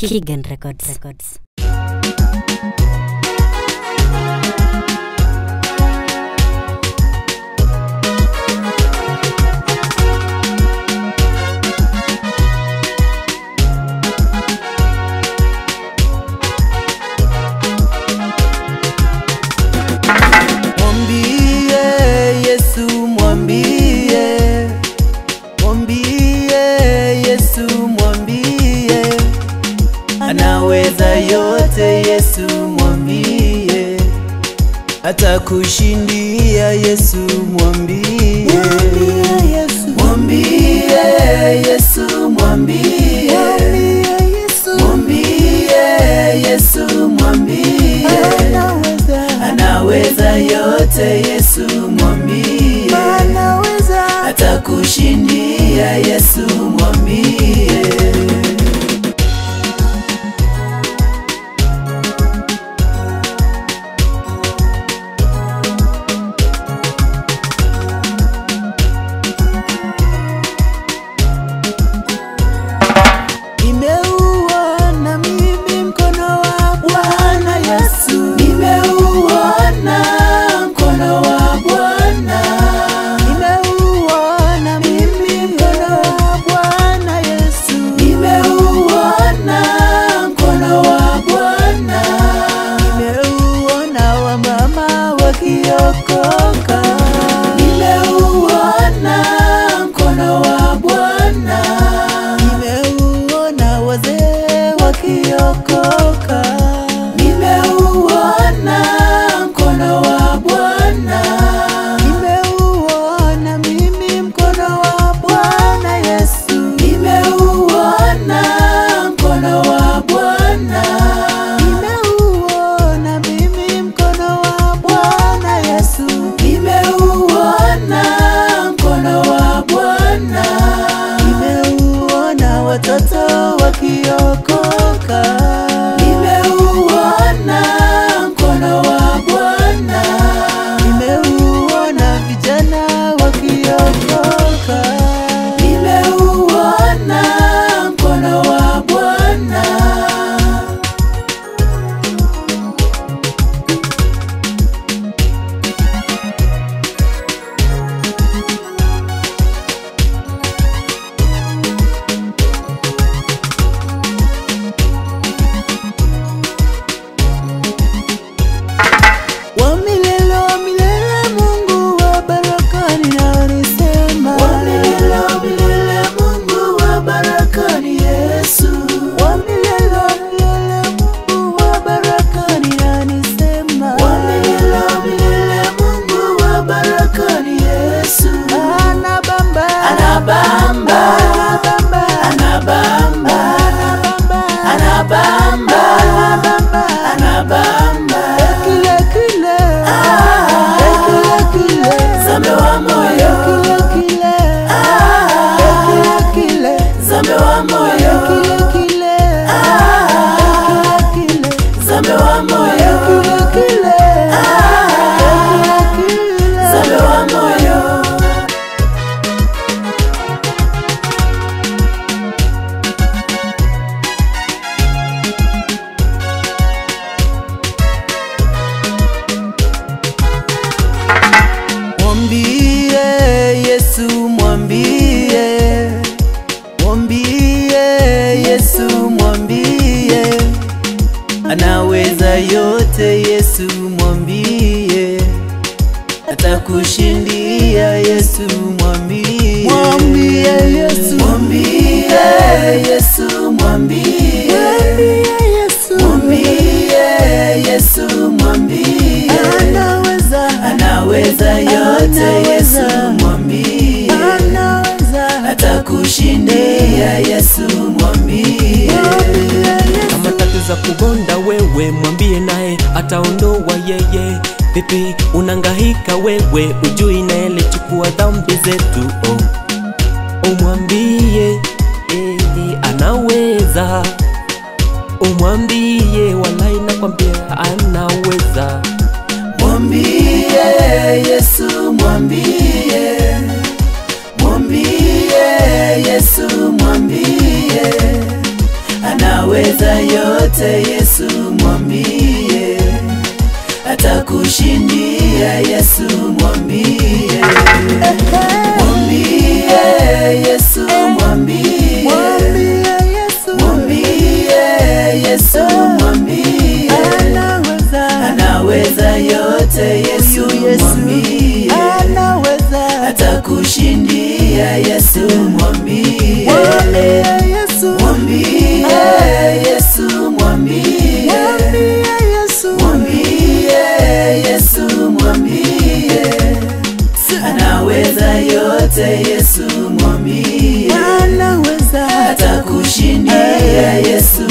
Kigan Records. Anaweza yote, Yesu mwambie. Atakushindia, Yesu mwambie. Mwambie Yesu, mwambie. Mwambie Yesu, mwambie. Anaweza yote, Yesu mwambie. Atakushindia, Yesu mwambie. Nimeuona mkono wa Bwana, nimeuona wazee wakiokoka. Nimeuona mkono wa Bwana, nimeuona mimi mkono wa Bwana Yesu. Nimeuona mkono wa Bwana, nimeuona mimi mkono wa Bwana Yesu. Nimeuona mkono wa Bwana, nimeuona watoto wakiokoka. Nimeuona mkono wa Bwana, nimeuona vijana wakiokoka. Nimeuona mkono wa Bwana. Mwambie Yesu, mwambie. Mwambie Yesu, mwambie. Anaweza yote, Yesu mwambie. Atakushindia, Yesu mwambie. Mwambie Yesu, mwambie Yesu, mwambie. Mwambie Yesu, mwambie. Anaweza yote, Yesu mwambie. Atakushindia, Yesu mwambie. Kama tatizo kugonda wewe, mwambie naye ataondoa yeye. Vipi unangahika wewe, ujui naye chukua dhambi zetu. Umwambie anaweza. Umwambie walai nakwambia anaweza. Mwambie Yesu, mwambie. Mwambie Yesu, mwambie. anaweza yote, Yesu mwambie. Atakushindia, Yesu mwambie. Mwambie Yesu, mwambie. Mwambie Yesu, mwambie. Anaweza yote, Yesu mwambie. Atakushindia, Yesu mwambie. Mwambie Yesu, mwambie. Mwambie Yesu, mwambie. Anaweza yote, Yesu mwambie. Atakushindia, Yesu